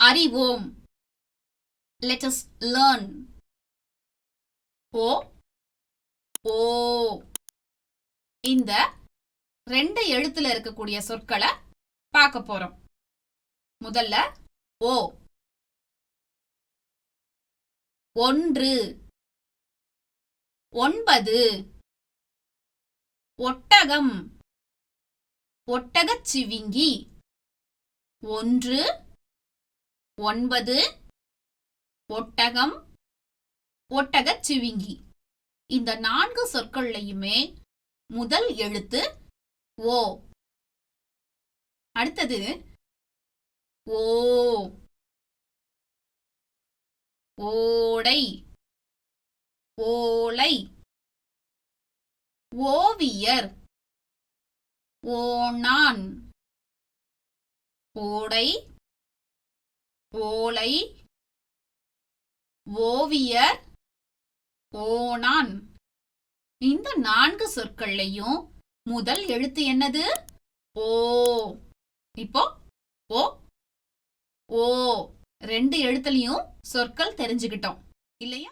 அறிவோம். Let us learn. ஓ ஓ இந்த 2 எழுத்துல இருக்கக்கூடிய சொற்களை பார்க்க போறோம். முதல்ல ஓ. 1 9 ஒட்டகம் ஒட்டகச்சிவிங்கி 1 9 ஒட்டகம் ஒட்டகச்சிவிங்கி இந்த 4 சொற்கள்லையுமே முதல் எழுத்து ஓ. அடுத்தது ஓ. ஓடை ஓலை ஓவியர் ஓணான் ஓடை ஓலை ஓவியர் ஓணான் இந்த 4 சொற்கள்லையும் முதல் எழுத்து என்னது? ஓ. இப்போ ஓ ஓ 2 எழுத்துலயும் சொற்கள் தெரிஞ்சுக்கிட்டோம் இல்லையா?